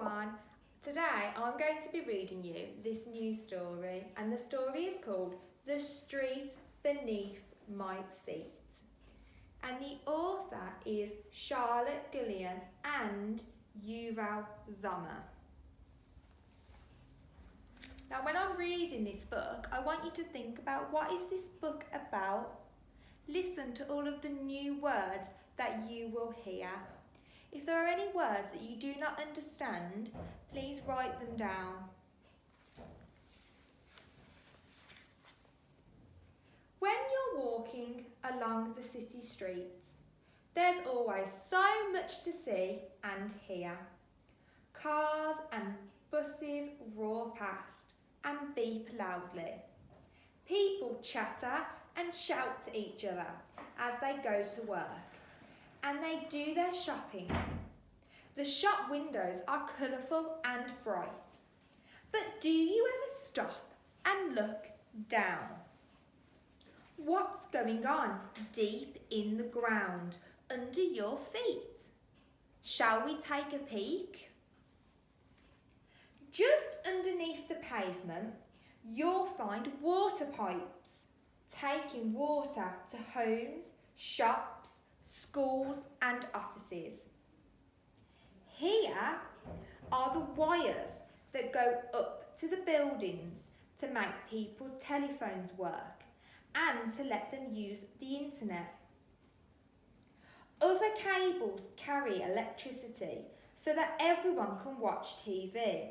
everyone. Today I'm going to be reading you this new story, and the story is called The Street Beneath My Feet. And the author is Charlotte Gillian and Yuval Zoma. Now when I'm reading this book, I want you to think about what is this book about? Listen to all of the new words that you will hear. If there are any words that you do not understand, please write them down. When you're walking along the city streets, there's always so much to see and hear. Cars and buses roar past and beep loudly. People chatter and shout to each other as they go to work, and they do their shopping. The shop windows are colourful and bright. But do you ever stop and look down? What's going on deep in the ground under your feet? Shall we take a peek? Just underneath the pavement, you'll find water pipes, taking water to homes, shops, schools and offices. Here are the wires that go up to the buildings to make people's telephones work and to let them use the internet. Other cables carry electricity so that everyone can watch TV,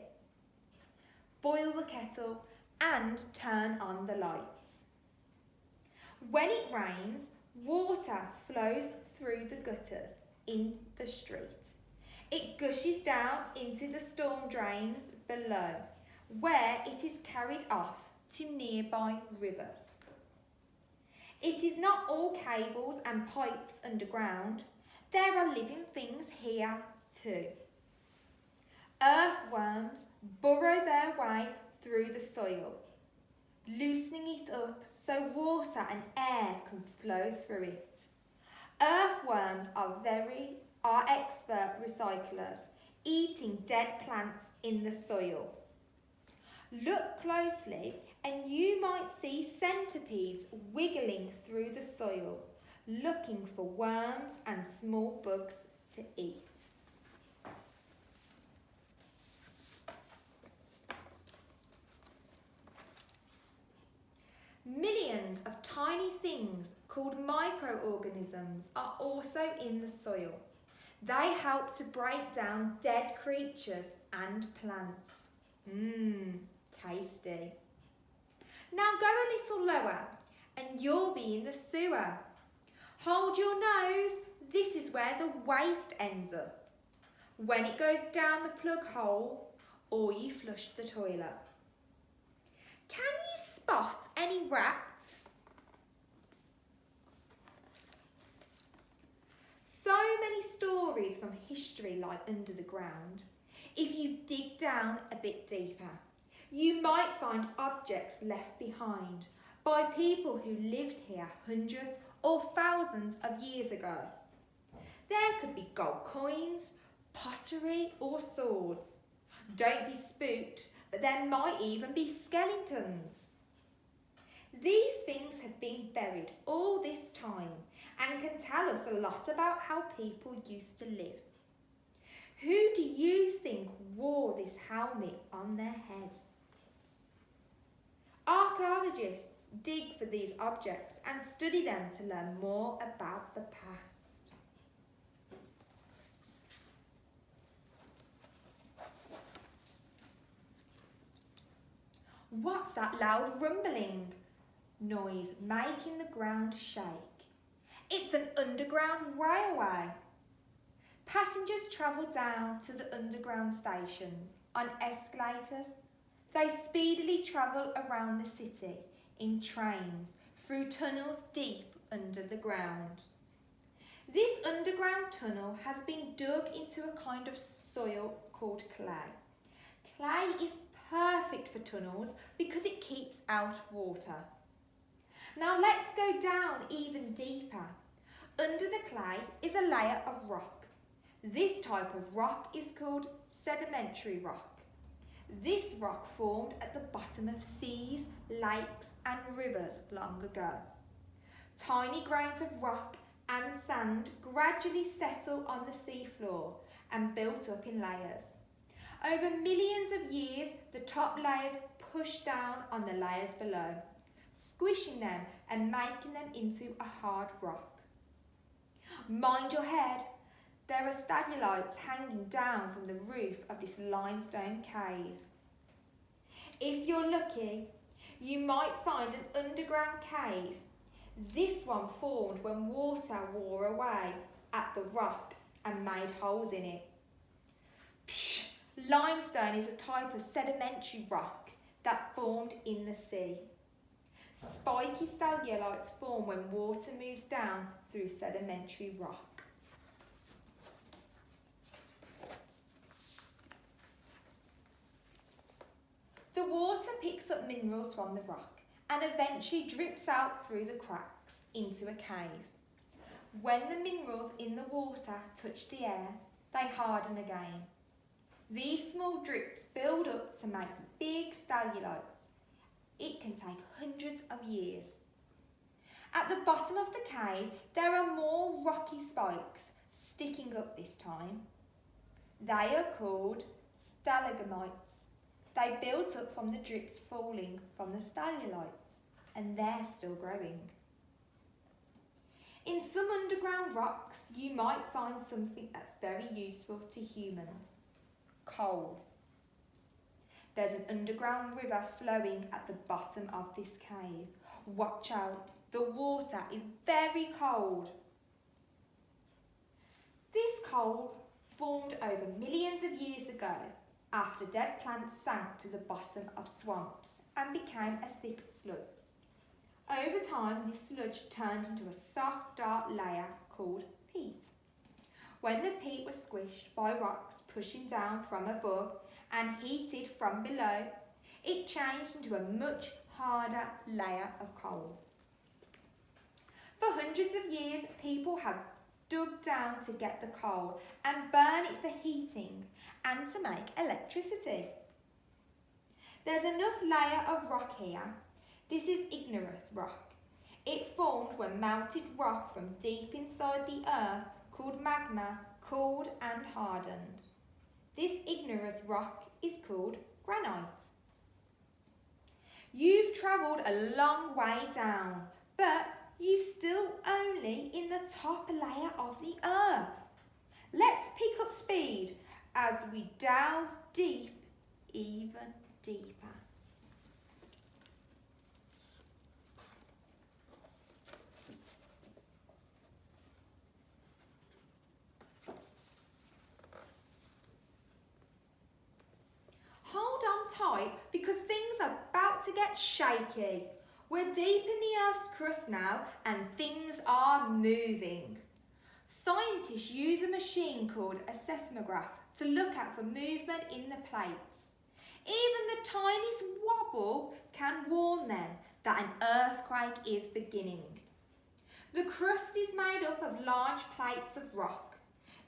boil the kettle and turn on the lights. When it rains, water flows through the gutters in the street. It gushes down into the storm drains below, where it is carried off to nearby rivers. It is not all cables and pipes underground. There are living things here too. Earthworms burrow their way through the soil, loosening it up so water and air can flow through it. Earthworms are expert recyclers, eating dead plants in the soil. Look closely and you might see centipedes wiggling through the soil, looking for worms and small bugs to eat. Millions of tiny things called microorganisms are also in the soil. They help to break down dead creatures and plants. Tasty. Now go a little lower and you'll be in the sewer. Hold your nose, this is where the waste ends up when it goes down the plug hole or you flush the toilet. Can you spot any rats? So many stories from history lie under the ground. If you dig down a bit deeper, you might find objects left behind by people who lived here hundreds or thousands of years ago. There could be gold coins, pottery or swords. Don't be spooked, but there might even be skeletons. These things have been buried all this time and can tell us a lot about how people used to live. Who do you think wore this helmet on their head? Archaeologists dig for these objects and study them to learn more about the past. What's that loud rumbling noise making the ground shake? It's an underground railway. Passengers travel down to the underground stations on escalators. They speedily travel around the city in trains through tunnels deep under the ground. This underground tunnel has been dug into a kind of soil called clay. Clay is perfect for tunnels because it keeps out water. Now let's go down even deeper. Under the clay is a layer of rock. This type of rock is called sedimentary rock. This rock formed at the bottom of seas, lakes and rivers long ago. Tiny grains of rock and sand gradually settle on the seafloor and built up in layers. Over millions of years, the top layers push down on the layers below, squishing them and making them into a hard rock. Mind your head, there are stalactites hanging down from the roof of this limestone cave. If you're lucky, you might find an underground cave. This one formed when water wore away at the rock and made holes in it. Psh, limestone is a type of sedimentary rock that formed in the sea. Spiky stalactites form when water moves down through sedimentary rock. The water picks up minerals from the rock and eventually drips out through the cracks into a cave. When the minerals in the water touch the air, they harden again. These small drips build up to make big stalactites. It can take hundreds of years. At the bottom of the cave, there are more rocky spikes sticking up this time. They are called stalagmites. They built up from the drips falling from the stalactites, and they're still growing. In some underground rocks, you might find something that's very useful to humans: coal. There's an underground river flowing at the bottom of this cave. Watch out, the water is very cold. This coal formed over millions of years ago after dead plants sank to the bottom of swamps and became a thick sludge. Over time, this sludge turned into a soft, dark layer called peat. When the peat was squished by rocks pushing down from above and heated from below, it changed into a much harder layer of coal. For hundreds of years, people have dug down to get the coal and burn it for heating and to make electricity. There's enough layer of rock here. This is igneous rock. It formed when melted rock from deep inside the earth, called magma, cooled and hardened. This igneous rock is called granite. You've travelled a long way down, but you're still only in the top layer of the earth. Let's pick up speed as we delve deep, even deeper. Hold on tight because things are about to get shaky. We're deep in the Earth's crust now and things are moving. Scientists use a machine called a seismograph to look out for movement in the plates. Even the tiniest wobble can warn them that an earthquake is beginning. The crust is made up of large plates of rock.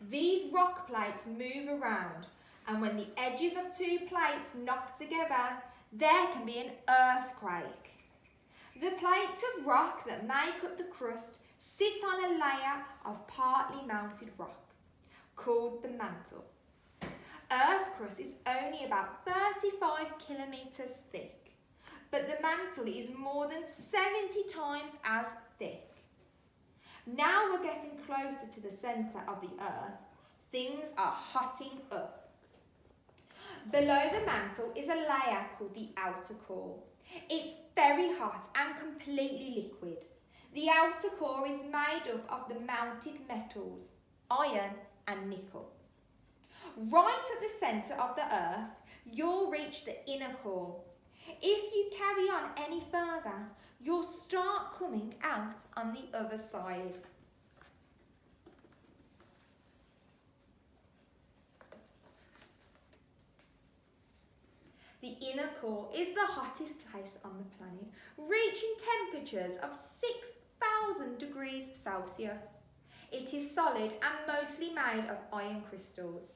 These rock plates move around, and when the edges of two plates knock together, there can be an earthquake. The plates of rock that make up the crust sit on a layer of partly melted rock, called the mantle. Earth's crust is only about 35 kilometres thick, but the mantle is more than 70 times as thick. Now we're getting closer to the centre of the Earth. Things are hotting up. Below the mantle is a layer called the outer core. It's very hot and completely liquid. The outer core is made up of the melted metals, iron and nickel. Right at the centre of the Earth, you'll reach the inner core. If you carry on any further, you'll start coming out on the other side. The inner core is the hottest place on the planet, reaching temperatures of 6,000 degrees Celsius. It is solid and mostly made of iron crystals.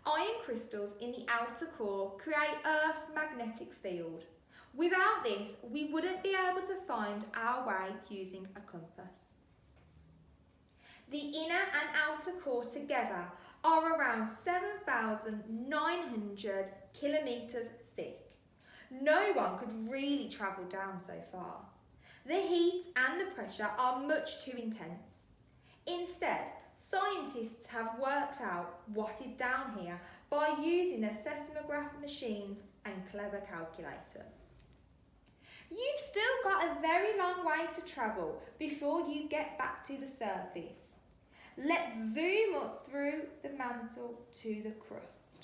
Iron crystals in the outer core create Earth's magnetic field. Without this, we wouldn't be able to find our way using a compass. The inner and outer core together are around 7,900 kilometres thick. No one could really travel down so far. The heat and the pressure are much too intense. Instead, scientists have worked out what is down here by using their seismograph machines and clever calculators. You've still got a very long way to travel before you get back to the surface. Let's zoom up through the mantle to the crust.